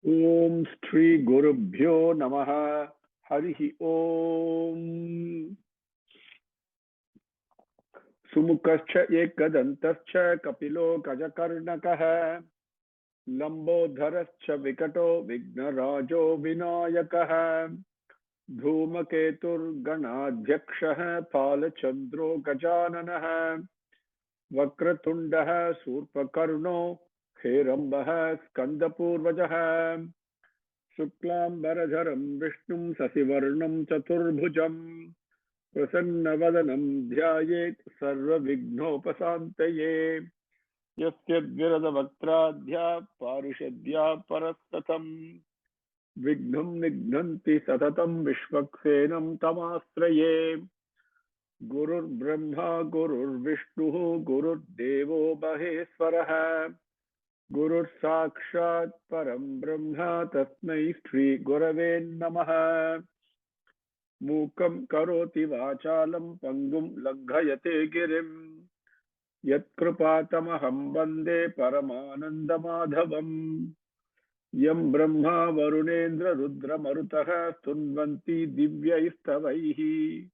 Om Shri Gurubhyo Namaha Harihi Om Sumukascha Ekadantascha Kapilo Kajakarnakaha Lambodharascha Vikato Vignarajo Vinayakaha Dhumaketur Ganadhyakshaha Palachandro Gajananaha Vakratundaha Surpakarno Herambaha Skandapurvajaha Shuklambaradharam Vishnum Sasivarnam Chaturbhujam Prasannavadanam Dhyayet Sarva Vignopasantaye Yasyad Viradavakradhya Parushadhya Parastatam Vignam Nignanti Satatam Vishvaksenam Tamasraye Gurur Brahma Gurur Vishnu Gurur Devo Maheswaraha Gurur Sakshat Param Brahma Tasmai Shri Gurave Namaha Mukam Karoti Vachalam Pangum Laghayate Girim Yat Kripatamaham Bande Paramananda Madhavam Yam Brahma Varunendra Rudra Marutaha Stunvanti Divya Istavaihi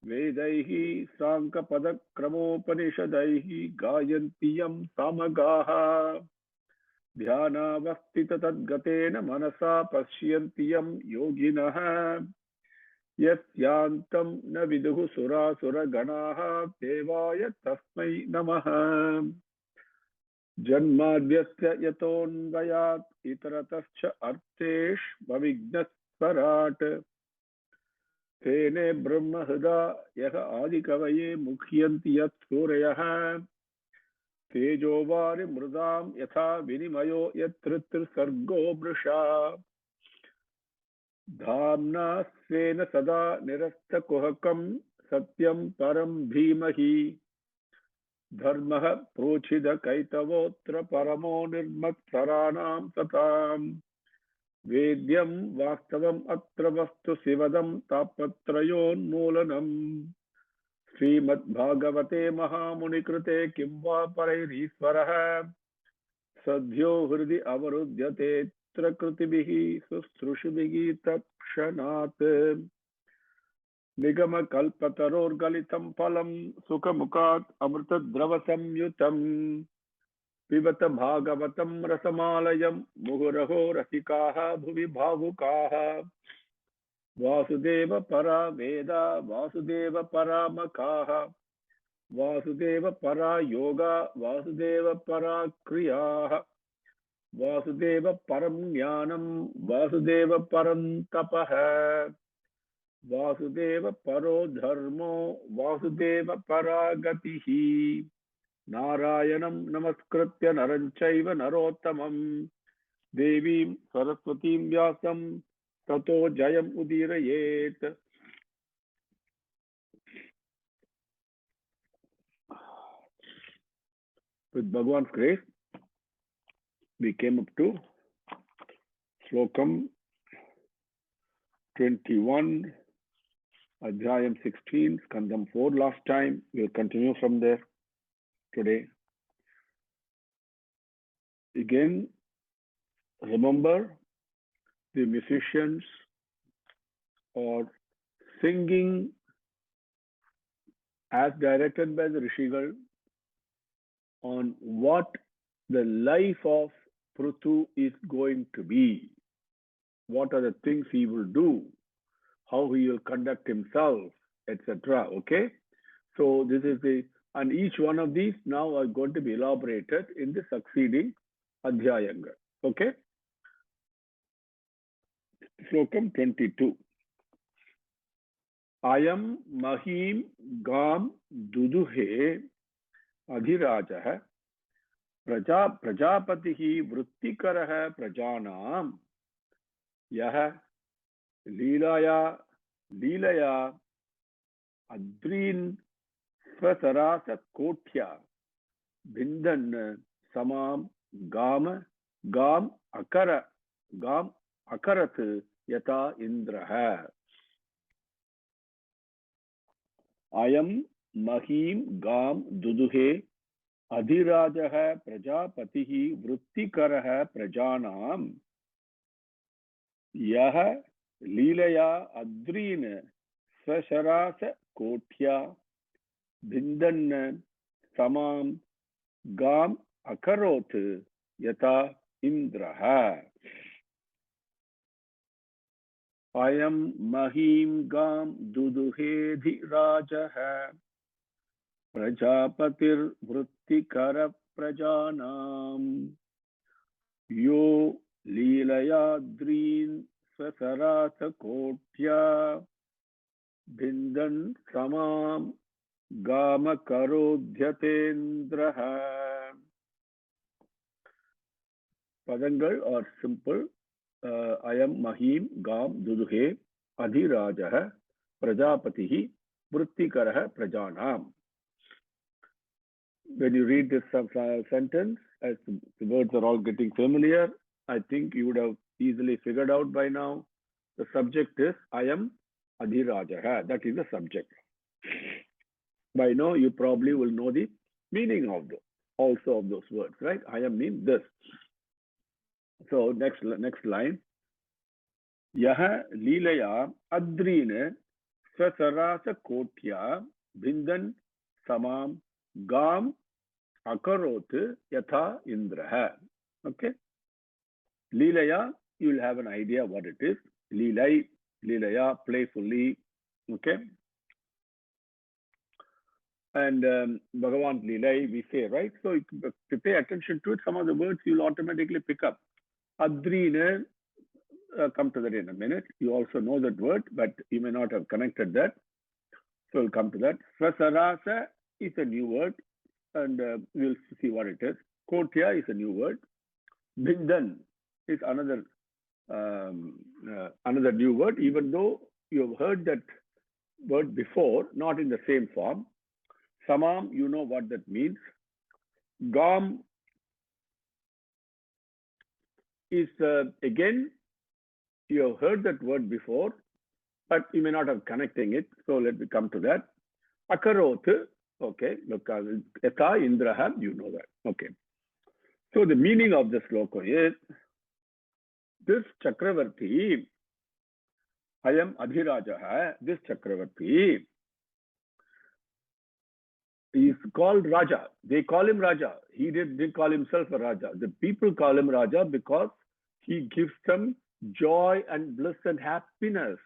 Vedaihi Sanka Padak Kramopanishadaihi Gayantiyam Samagaha Dhyanavastita Tadgatena Manasa Pashyantiyam Yoginaha Yasyantam Na Viduhu Sura Sura Ganaha Devaya Tasmai Namaha Janmadhyasya Yatonvayat Itaratascha Artesh Bhavignas Parat Tene Brahma Hida Yaha Adikavaye Mukhyanti Yat Suryaha Tejovari Mrudam Yatha Vinimayo Yatritr Sargo Brusha Dhamna Svena Sada Nirasta Kuhakam Satyam Param Bhimahi Dharmaha Prochida Kaitavotra Paramo Nirmat Saranam Satam Vedyam Vastavam Atravastu Sivadam Tapatrayon Moolanam Srimad Bhagavate Mahamuni Kimva Parairisvaraha Sadhyo Hridi Avarudhyate Trakrutibihi Sustrushibihi Takshanat Nigama Kalpataror Galitam Palam Sukhamukat Amrta Dravasam Yutam Pivata Bhagavatam Rasamalayam Muhuraho Rasikaha Bhuvi Bhavukaha Vasudeva Para Veda Vasudeva Para Makaha Vasudeva Para Yoga Vasudeva Para Kriyaha Vasudeva Param Jnanam Vasudeva Param Tapaha Vasudeva Paro Dharmo Vasudeva Para Gatihi Narayanam Namaskritya Naranchaiva Narottamam Devim Saraswatim Vyasam Tato Jayam Udirayet. With Bhagavan's grace, we came up to Slokam 21, Adhyayam 16, Skandam 4 last time. We'll continue from there today. Again, remember the musicians are singing as directed by the Rishigal on what the life of Pruthu is going to be. What are the things he will do, how he will conduct himself, etc. Okay? So this is and each one of these now are going to be elaborated in the succeeding Adhyayanga. Okay? Slokam 22. Ayam Mahim Gam Duduhe Adhirajaha Prajapatihi Vrittikaraha Prajanam Yaha Leelaya Adrin Svasarasa Kotya Bindan Samam Gam Akarat Yata Indraha Ayam Mahim Gam Duduhe Adhirajaha Prajapatihi Vrittikaraha Prajanam Yaha Leelaya Adrina Swasharasa Kotya Bindan Samam Gam Akarot Yata Indraha Ayam Mahim Gam Duduhedhi Rajaha Prajapatir Vrittikara Prajanam Yo Leelayadrin Swasarasa Kotya Bindan Samam Gama Karodhyatendraha. Padangal are simple. Ayam Mahim Gam Duduhe Adhirajaha Prajapatihi Vrittikaraha Prajanam. When you read this sentence, as the words are all getting familiar, I think you would have easily figured out by now. The subject is Ayam Adhirajaha. That is the subject. By now, you probably will know the meaning of also of those words, right? Ayam means this. So next line. Yaha Leelaya Adrina Swasarasa Kotya Bindan Samam Gam Akarot Yatha Indraha. Okay. Leelaya, you will have an idea what it is. Leelai, Leelaya, playfully. Okay. And Bhagavan Leelai, we say, right? So if you pay attention to it, some of the words you'll automatically pick up. Adrina, come to that in a minute. You also know that word, but you may not have connected that. So we'll come to that. Swasarasa is a new word, and we'll see what it is. Kotya is a new word. Bindan is another new word, even though you have heard that word before, not in the same form. Samam, you know what that means. Gam is, again, you have heard that word before, but you may not have connecting it. So let me come to that. Akarot, okay, because Yatha Indraha, you know that. Okay. So the meaning of the sloka is, this Chakravarti, Ayam Adhirajaha, this Chakravarti is called Raja. They call him Raja. He didn't call himself a Raja. The people call him Raja because he gives them joy and bliss and happiness.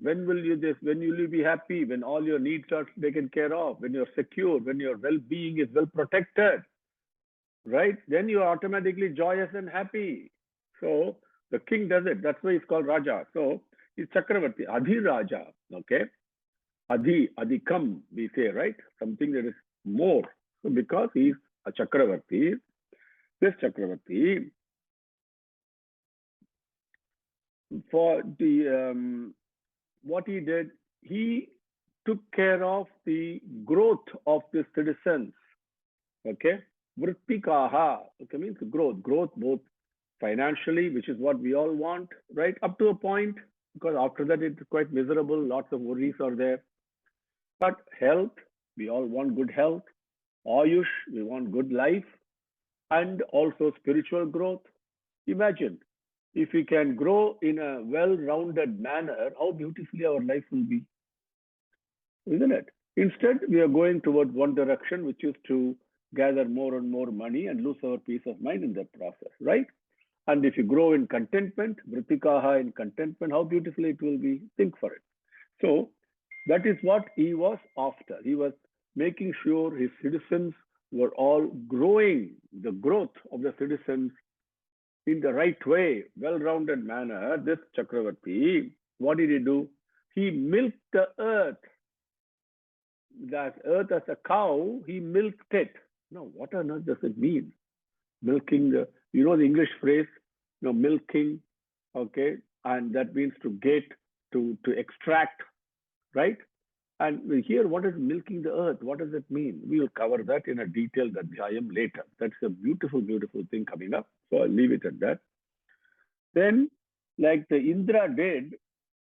When will you be happy? When all your needs are taken care of, when you're secure, when your well-being is well protected, right? Then you are automatically joyous and happy. So the king does it. That's why he's called Raja. So he's Chakravarti, Adhi Raja. Okay. Adhikam, we say, right? Something that is more. So because he's a Chakravarti, this Chakravarti, for the what he did, he took care of the growth of the citizens. Okay, Vrittikaha, okay, means growth both financially, which is what we all want, right? Up to a point, because after that it's quite miserable, lots of worries are there. But health, we all want good health. Ayush, we want good life, and also spiritual growth. Imagine if we can grow in a well-rounded manner, how beautifully our life will be, isn't it? Instead, we are going towards one direction, which is to gather more and more money and lose our peace of mind in that process, right? And if you grow in contentment, Vritikaha in contentment, how beautifully it will be. Think for it. So that is what he was after. He was making sure his citizens were all growing, the growth of the citizens in the right way, well-rounded manner. This Chakravarti, what did he do? He milked the earth. That earth as a cow, he milked it. Now, what on earth does it mean? Milking the, you know, the English phrase, milking, okay, and that means to get, to extract, right? And here, what is milking the earth? What does it mean? We will cover that in a detailed adhyayam later. That's a beautiful, beautiful thing coming up. So I'll leave it at that. Then, like the Indra did,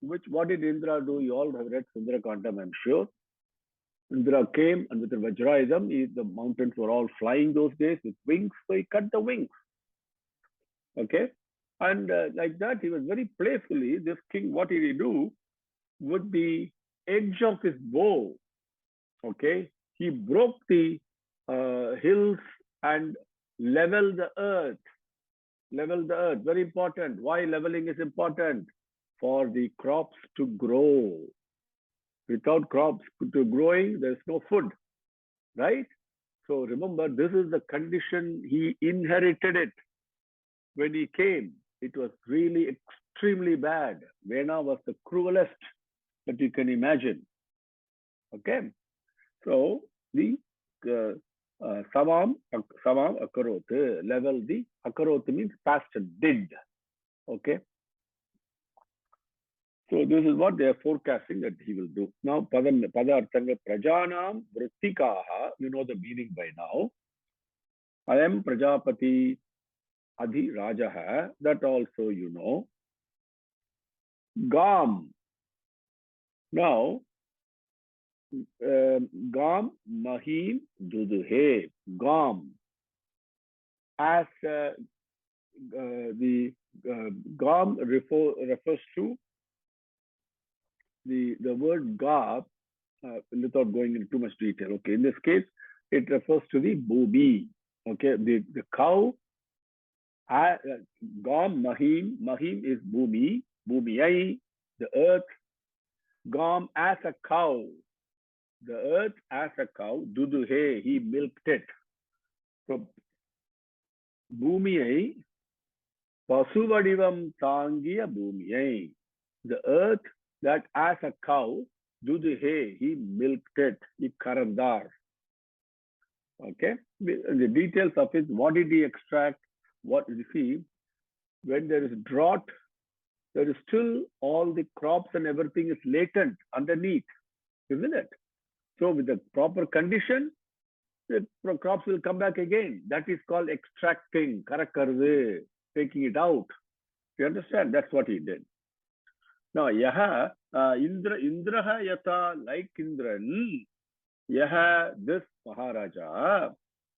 what did Indra do? You all have read Sundarakandam, I'm sure. Indra came, and with the Vajrayusam, the mountains were all flying those days with wings, so he cut the wings. Okay? And like that, he was very playfully, this king, what did he do? With the edge of his bow, okay, he broke the hills and leveled the earth. Level the earth, very important. Why leveling is important? For the crops to grow. Without crops to growing, there's no food, right? So remember, this is the condition he inherited it when he came. It was really extremely bad. Vena was the cruelest that you can imagine. Okay, so the samam akarot, level the akarot means past did. Okay, so this is what they are forecasting that he will do. Now, padarthanga prajanam vrittikaha, you know the meaning by now. I am Prajapati Adhi Rajaha, that also you know. Gam. Now, Gam Mahim Duduhe. Gam. As the Gam refers to the word Gab, without going into too much detail. Okay, in this case, it refers to the boobi. Okay, the cow. Gam Mahim. Mahim is boomi. Boomiyai, the earth. Gam as a cow. The earth as a cow. Duduhe, he milked it. So, Boomiyai, Pasuvadivam Tangiya Boomiyai. The earth that as a cow, Duduhe, he milked it. He karandar. Okay. The details of it, what did he extract? What you see, when there is drought, there is still all the crops and everything is latent underneath, isn't it? So with the proper condition, the crops will come back again. That is called extracting, karakarve, taking it out. You understand? That's what he did. Now, yaha, Indraha yata, like Indran, yaha, this Maharaja,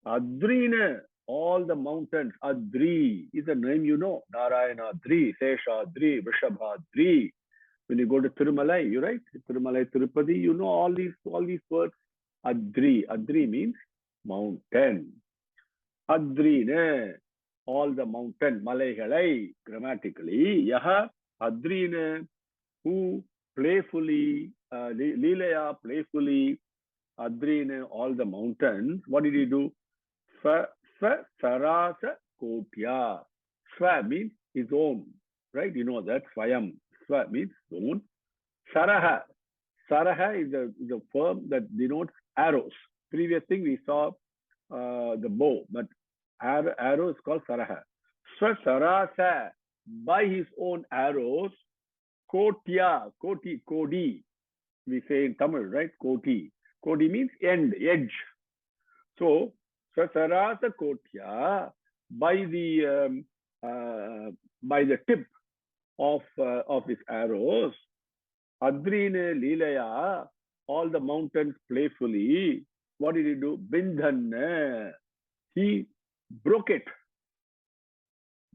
Adrina, all the mountains, Adri is a name you know, Narayana Adri, Sesha Adri, Vrishabhadri. When you go to Tirumalai, you right? Tirumalai, Tirupati, you know all these words. Adri. Adri means mountain. Adrine, all the mountain. Malaigalai, grammatically. Yaha, Adrine, who playfully, Lilaya, playfully, Adrine, all the mountains. What did he do? Sarasa Kotya. Swa means his own, right? You know that. Swayam. Swa means own. Saraha. Saraha is a verb that denotes arrows. Previous thing we saw the bow, but arrow is called Saraha. Swa Sarasa, by his own arrows, Kotya, Kodi. We say in Tamil, right? Koti. Kodi means end, edge. So, Sarasa Kotya, by the tip of his arrows, Adrine Lilaya, all the mountains playfully. What did he do? Bindhan, he broke it.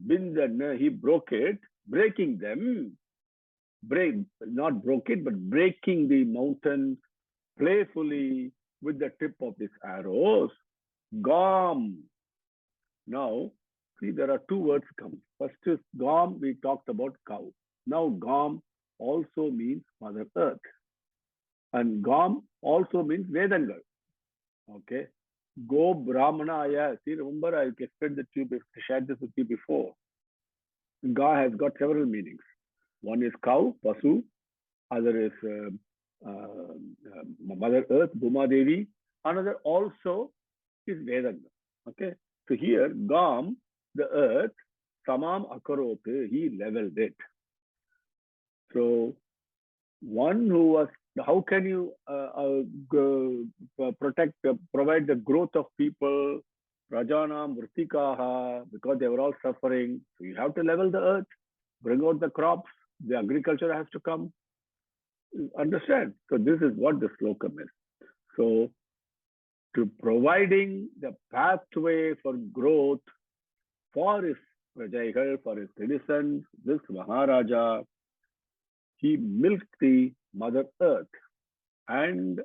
Bindhan, he broke it, breaking them. Not broke it, but breaking the mountains playfully with the tip of his arrows. Gam. Now, see, there are two words come. First is Gam, we talked about cow. Now, Gam also means Mother Earth. And Gam also means Vedangal. Okay. Go Brahmanaya. See, remember, I explained that to you, shared this with you before. Ga has got several meanings. One is cow, Pasu. Other is Mother Earth, Bhuma Devi. Another also is Vedanga. Okay. So here, Gam, the earth, Samam Akarot, he leveled it. So one who was, how can you provide the growth of people, Rajanam, Vrtikaha, because they were all suffering. So you have to level the earth, bring out the crops, the agriculture has to come. Understand? So this is what the slokam is. So to providing the pathway for growth for his prajaigal, for his citizens. This Maharaja, he milked the Mother Earth. And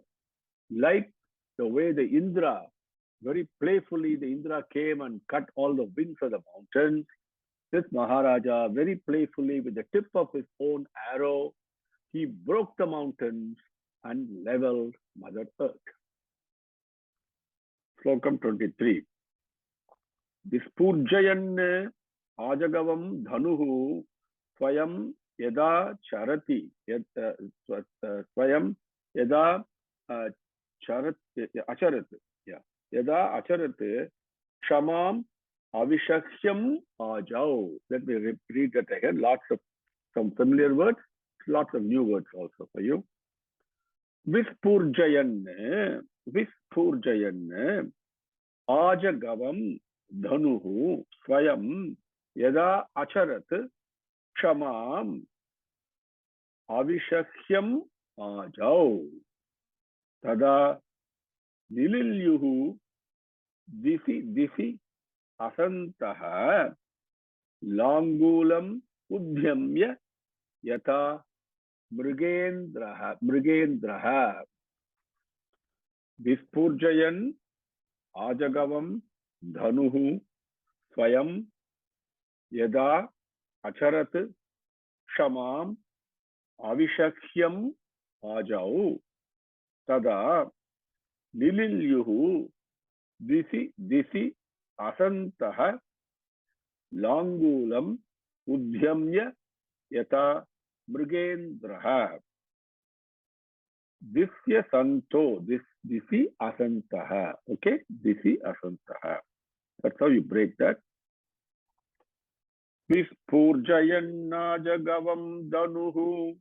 like the way the Indra, very playfully, the Indra came and cut all the wings of the mountains. This Maharaja, very playfully, with the tip of his own arrow, he broke the mountains and leveled Mother Earth. Slokam 23. Vispurjayan ajagavam dhanuhu swayam yada charati swayam yada acharat yada acharat shamam avishakyam ajau. Let me read that again. Lots of some familiar words, lots of new words also for you. Vispurjayan ajagavam dhanuhu swayam yada acharat shamam avishakyam ajau tada nililyuhu disi asantaha langulam udhyamya yata mrigendraha vispurjayan ajagavam dhanuhu swayam yada acharat shamam avishakyam ajau tada nililyuhu disi asantaha langulam udhyamya yata mrigendraha. Disya santo, disi asantaha. Okay, disi asantaha. That's how you break that. Vispurjayannajagavam danuhu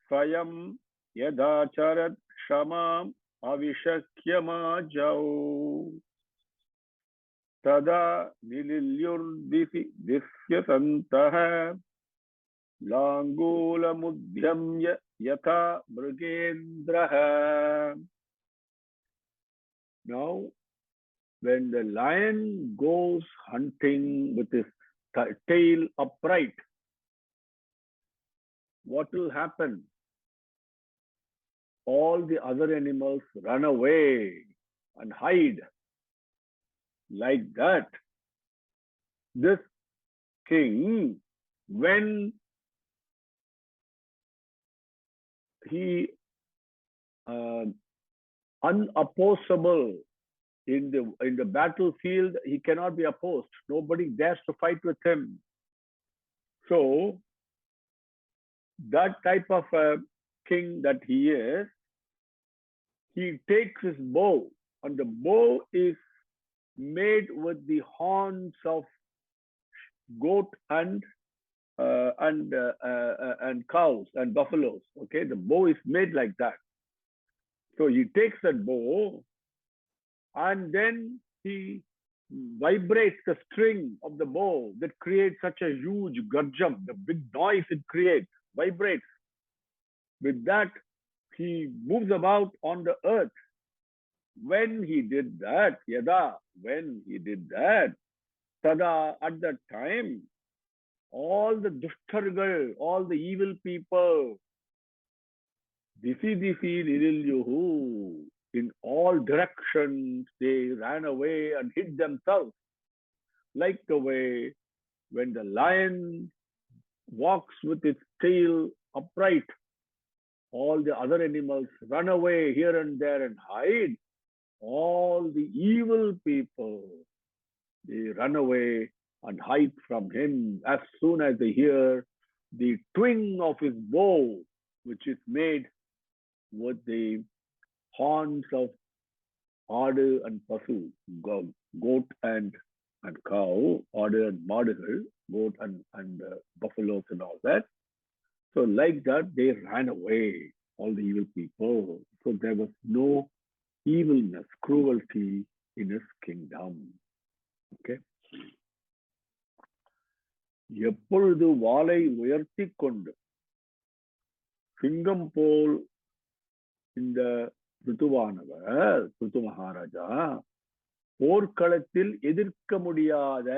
swayam yadacharat shamam avishakyamajau tada nililyurdisya santaha langulamudhyamya yatha mrigendraha. Now, when the lion goes hunting with his tail upright, what will happen? All the other animals run away and hide. Like that, this king, when he unopposable in the battlefield, he cannot be opposed. Nobody dares to fight with him. So that type of a king that he is, he takes his bow, and the bow is made with the horns of goat and cows and buffaloes. Okay, the bow is made like that. So he takes that bow and then he vibrates the string of the bow that creates such a huge garjam, the big noise it creates, vibrates. With that, he moves about on the earth. When he did that, when he did that, tada, at that time, all the dushtargal, all the evil people, disi nililyuhu, in all directions, they ran away and hid themselves. Like the way when the lion walks with its tail upright, all the other animals run away here and there and hide. All the evil people, they run away and hide from him as soon as they hear the twang of his bow, which is made with the horns of Adu and Pasu, goat and cow, Adu and Madagal, goat and buffaloes and all that. So like that, they ran away, all the evil people. So there was no evilness, cruelty in his kingdom. Okay. எப்பொழுது வாளை உயர்த்தி கொண்டு சிங்கம் போல் இந்த பிருத்து மகாராஜா போர்க்களத்தில் எதிர்க்க முடியாத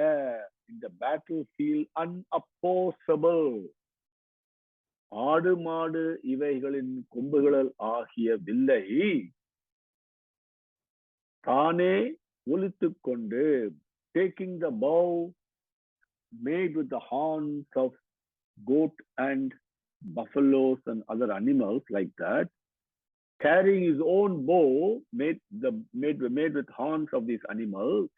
in the battlefield unopposable. ஆடு மாடு இவைகளின் கொம்புகள் ஆகிய வில்லை தானே ஒலித்துக் கொண்டு, taking the bow made with the horns of goat and buffaloes and other animals like that, carrying his own bow made with horns of these animals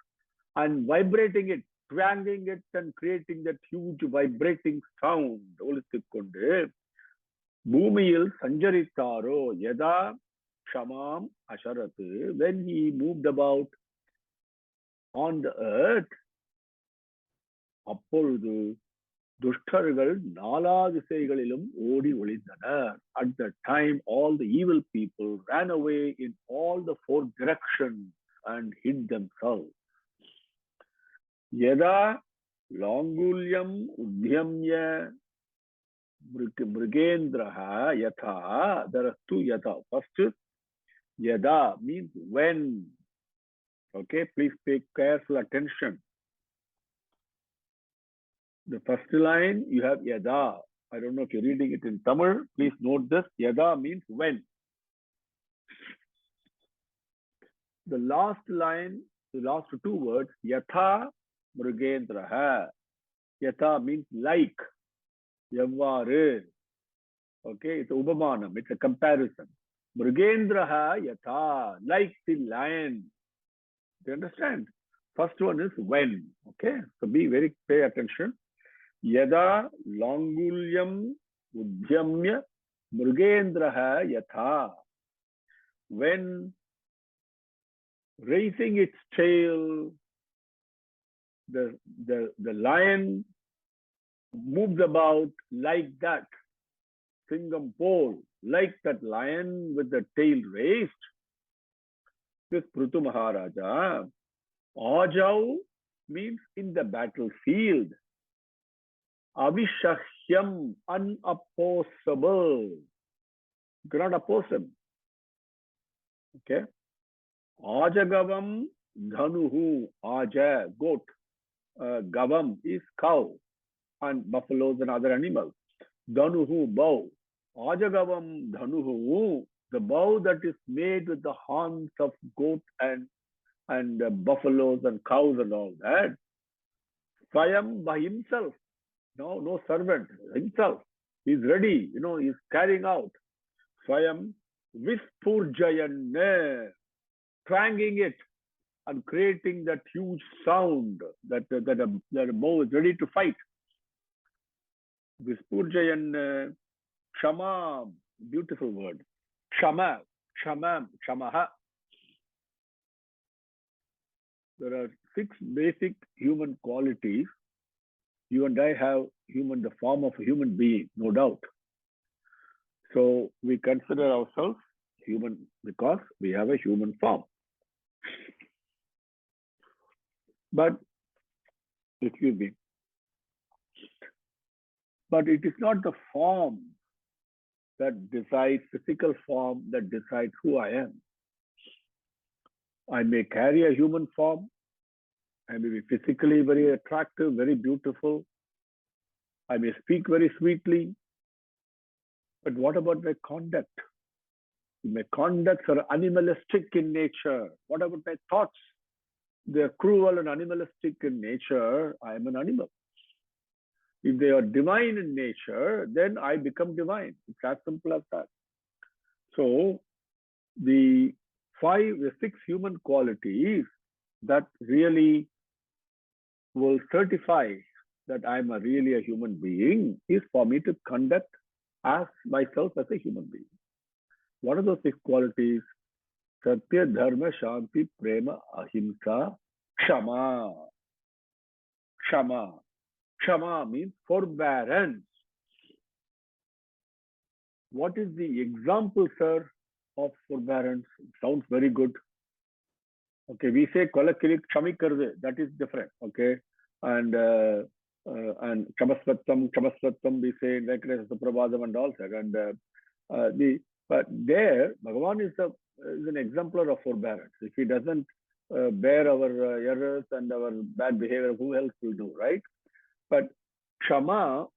and vibrating it, twanging it and creating that huge vibrating sound. ஒலித்துக் கொண்டு பூமியில் சஞ்சரித்தாரோ யதா க்ஷமாம் அசரத், when he moved about on the earth, அப்பொழுது துஷ்டர்கள் நாலா திசைகளிலும் ஓடி ஒளிந்தனர். At that time, all the evil people ran away in all the four directions and hid themselves. Yada Langulyam Udhyamya Mrigendraha Yatha. There are two Yatha. First is Yada means when. Okay, please pay careful attention. The first line, you have Yada. I don't know if you're reading it in Tamil. Please note this. Yada means when. The last line, the last two words, Yatha Mrigendraha. Yatha means like. Yavvaru. Okay, it's a upamanam. It's a comparison. Mrigendraha Yatha, like the lion. Do you understand? First one is when. Okay, so pay attention. Yada Langulyam Udhyamya Mrigendraha Yatha. When raising its tail, the lion moves about like that. Singam pole, like that lion with the tail raised. This Pruthu Maharaja. Ajau means in the battlefield. Avishahyam, unopposable. You cannot oppose him. Okay. Ajagavam dhanuhu. Aja, goat. Gavam is cow and buffaloes and other animals. Dhanuhu, bow. Ajagavam dhanuhu, the bow that is made with the horns of goat and buffaloes and cows and all that. Swayam by himself. No servant, himself. He's ready, he's carrying out. Swayam Vispurjayanne, twanging it and creating that huge sound that a bow is ready to fight. Vispurjayanne, Kshama, beautiful word. Kshamaha. There are 6 basic human qualities. You and I have the form of a human being, no doubt. So we consider ourselves human because we have a human form. But, excuse me, but it is not the form that decides, physical form that decides who I am. I may carry a human form. I may be physically very attractive, very beautiful. I may speak very sweetly. But what about my conduct? My conducts are animalistic in nature. What about my thoughts? They are cruel and animalistic in nature. I am an animal. If they are divine in nature, then I become divine. It's as simple as that. So the 6 human qualities that really will certify that I'm really a human being is for me to conduct as myself as a human being. What are those 6 qualities? Satya, Dharma, Shanti, Prema, Ahimsa, Kshama. Kshama. Kshama means forbearance. What is the example, sir, of forbearance? It sounds very good. Okay, we say kolakili kshami karde. That is different. Okay, and chamasvattam we say in Venkatesa Suprabhadam and all that. And but there Bhagavan is an exemplar of forbearance. If he doesn't bear our errors and our bad behavior. Who else will do, right? But Kshama,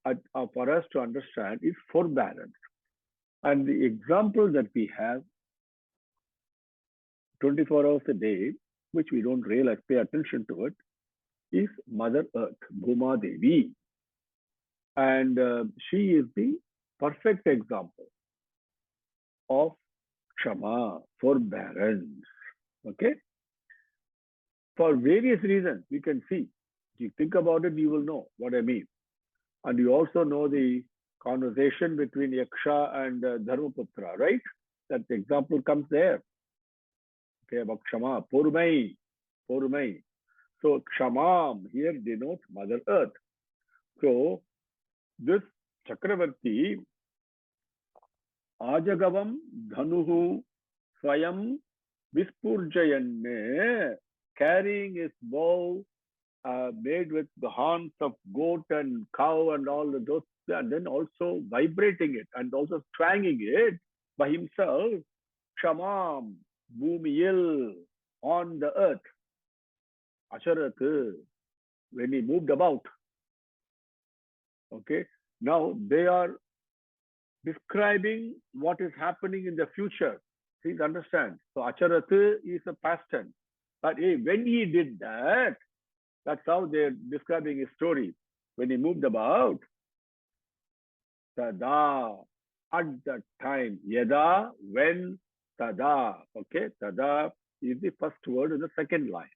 for us to understand, is forbearance. And the example that we have 24 hours a day, which we don't realize, pay attention to it, is Mother Earth, Bhuma Devi. And she is the perfect example of Kshama, forbearance. Okay? For various reasons, we can see. If you think about it, you will know what I mean. And you also know the conversation between Yaksha and Dharmaputra, right? That example comes there. Okay, about Kshama, Porumai, Porumai. So Kshamam here denotes Mother Earth. So this Chakravarti, Ajagavam Dhanuhu Swayam Vispurjayan, carrying his bow made with the horns of goat and cow and all of those, and then also vibrating it and also twanging it by himself, Shamam, Bhumiyil, on the earth. Asharath, when he moved about. Okay, now they are describing what is happening in the future. Please understand. So Acharath is a past tense. But hey, when he did that, that's how they're describing his story. When he moved about, tada, at that time, yada, when, tada. Okay, tada is the first word in the second line.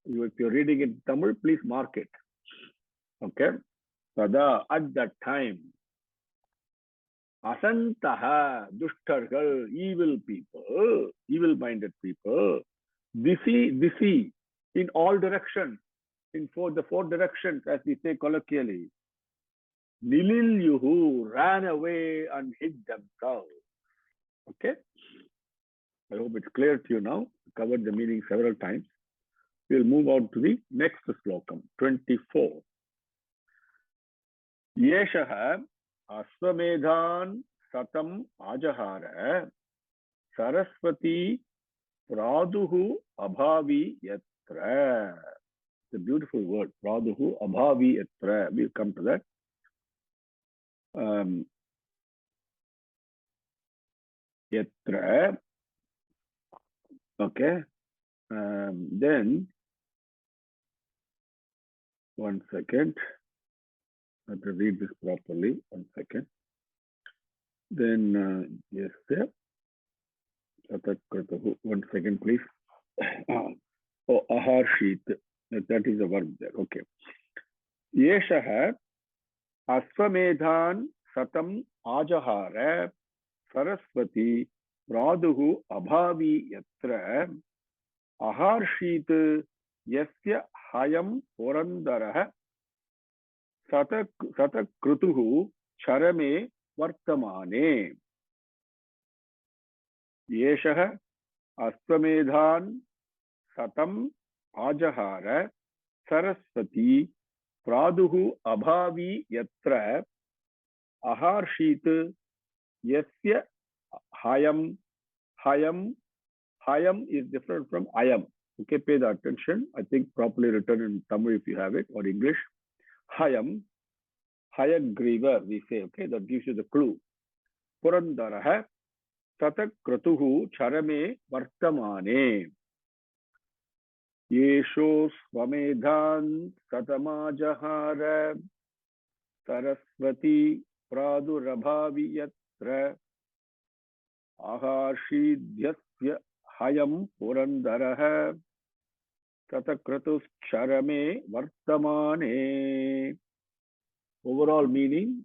If you're reading in Tamil, please mark it. Okay, tada, at that time. Asantaha, dushtargal, evil people, evil-minded people. Disi, in all directions, in the four directions, as we say colloquially. Nililyuhu, ran away and hid themselves. Okay? I hope it's clear to you now. We covered the meaning several times. We'll move on to the next slokam, 24. Yeshaha Aswamedhan Satam Ajahara Saraswati Praduhu Abhavi Yatra. It's a beautiful word, Praduhu Abhavi Yatra. We'll come to that. Yatra. Okay. Then, one second. I have to read this properly. One second. Then, yes, sir. One second, please. Oh, aharshit. That is a verb there. Okay. Yeshaha Aswamedhan Satam Ajahara Saraswati Praduhu Abhavi Yatra Aharshit Yasya Hayam Porandaraha Satakrutuhu Charame Vartamane. Yeshaha Aswamedhan Satam Ajahara Saraswati Praduhu Abhavi Yatra Aharshit Yasya Hayam. Hayam is different from Ayam. Okay, pay the attention. I think properly written in Tamil if you have it, or English. Hayam, Hayagriva, we say, okay, that gives you the clue. Purandaraha, Satakrutuhu Charame Vartamane. Yesho Swamedhan Satamajahara Saraswati Pradurabhavi Yatra Ahashidhyasya Hayam Purandaraha Satakrutus Charame Vartamane. Overall meaning,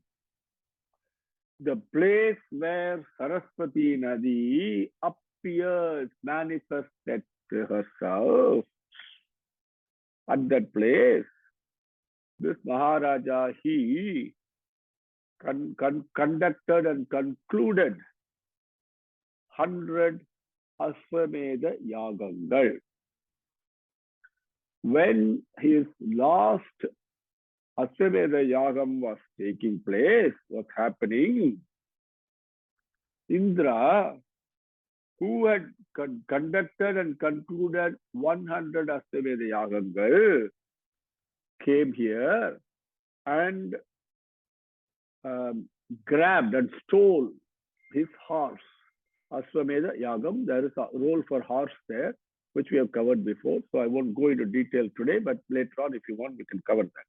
the place where Saraswati Nadi appears, manifested herself. At that place, this Maharaja, he conducted and concluded 100 Aswamedha Yagangal. When his last Aswamedha Yagam was taking place, was happening, Indra who had conducted and concluded 100 Astameda Yagangal, came here and grabbed and stole his horse. Aswamedha Yagam, there is a role for horse there, which we have covered before. So I won't go into detail today, but later on, if you want, we can cover that.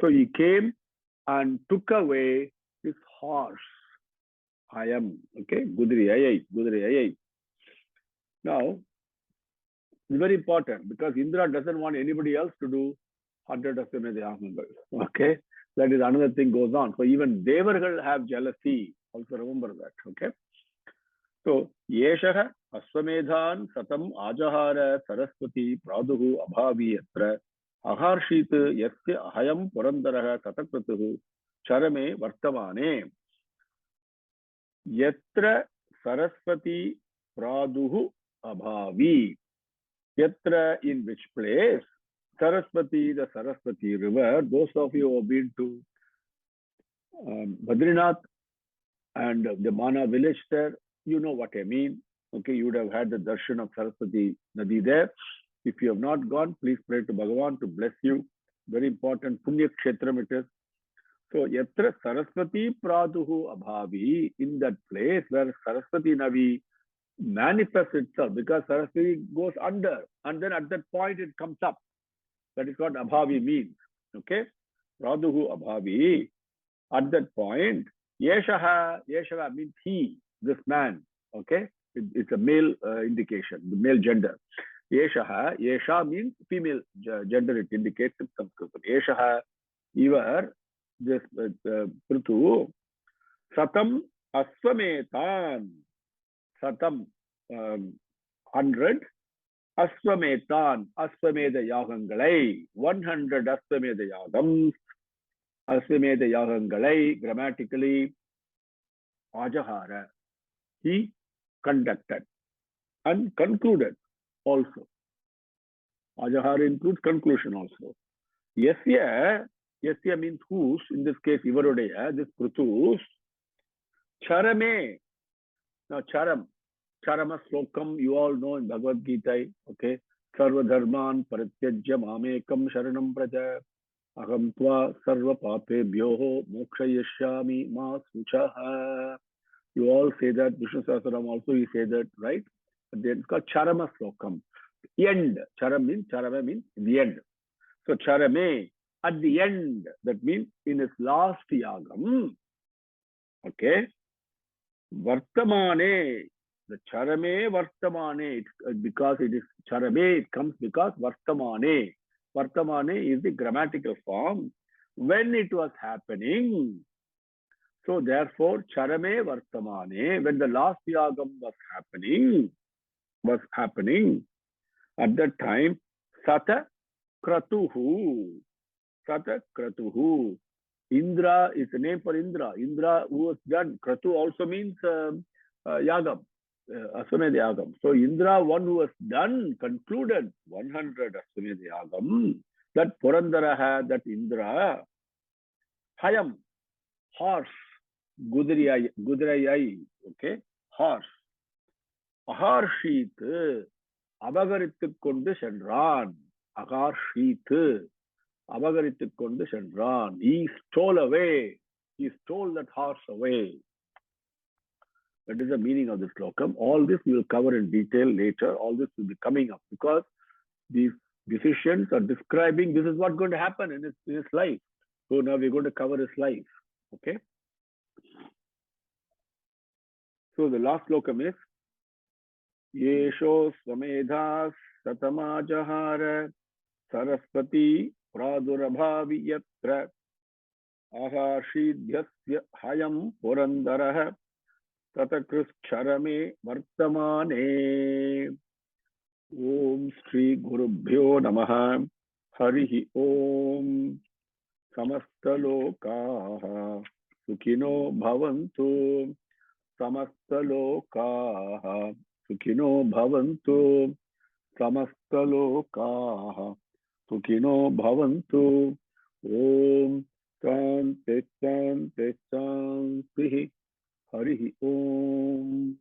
So he came and took away his horse. I am, okay, Gudri Ayai. Now, it's very important because Indra doesn't want anybody else to do 100 Aswamedha Yagangal. Okay, that is another thing goes on. So even Devargal have jealousy. Also remember that. Okay. So Yeshaha Aswamedhan Satam Ajahara Saraswati Praduhu Abhavi Yatra Aharshit Yasya Ahayam Purandaraha Tatakratuhu Charame Vartamane Yatra Saraswati Praduhu Abhavi. Yatra, in which place? Saraswati, the Saraswati river. Those of you who have been to Badrinath and the Mana village there, you know what I mean. Okay, you would have had the darshan of Saraswati Nadi there. If you have not gone, please pray to Bhagavan to bless you. Very important Punya Kshetram it is. So, Yatra Saraswati Praduhu Abhavi, in that place where Saraswati Navi manifests itself, because Saraswati goes under, and then at that point it comes up. That is what Abhavi means. Okay? Praduhu Abhavi. At that point, Yeshaha means he, this man. Okay? It's a male indication, the male gender. Yeshaha, Yesha means female gender, it indicates in Sanskrit. Yeshaha, Ivar, this Pruthu, Satam Aswametan. Satam 100 Aswametan, Aswamedha Yagangalai, 100 Aswamedha Yagams, Aswamedha Yagangalai, grammatically, Ajahara, he conducted and concluded also. Ajahara includes conclusion also. Yasya means whose, in this case, Ivarodaya, this Pruthus, Charame. Now, Charama Slokam, you all know in Bhagavad Gita, okay? Sarva Dharman Paratyajya Mamekam Sharanam Praja Aham Tva Sarva Pape Byoho Moksha Yashyami Ma Suchaha. You all say that, Vishnu Sahasranam also you say that, right? Then it's called Charama Slokam. End. Charama means the end. So Charame, at the end, that means in his last yagam, okay? Vartamane, the Charame Vartamane, because it is Charame, it comes because Vartamane. Vartamane is the grammatical form. When it was happening, so therefore Charame Vartamane, when the last yagam was happening, at that time, Sata Kratuhu. Indra is the name for Indra. Indra who was done. Kratu also means Yagam, Aswamedha Yagam. So Indra, one who was done, concluded 100 Aswamedha Yagam. That Purandara had, that Indra, Hayam, horse, Gudrayai, okay, horse. Aharshit, Abagarittu kondu sendran. Aharshit. Abagarittu kondu sendran. He stole away. He stole that horse away. That is the meaning of this slokam. All this we will cover in detail later. All this will be coming up because these decisions are describing this is what's going to happen in his life. So now we're going to cover his life. Okay. So the last slokam is Yesho Swamedhas Satamajahara Saraswati Pradurabhavi Yatra Ahashidhyasya Hayam Purandaraha Tatakruscharame Vartamane. Om Shri Gurubhyo Namaha. Harihi Om. Samastalokaha Sukhino Bhavantu. Samastalokaha Sukhino Bhavantu. Samastalokaha Sukhino Bhavantu. Om Shanti Shanti Shanti. Harihi Om.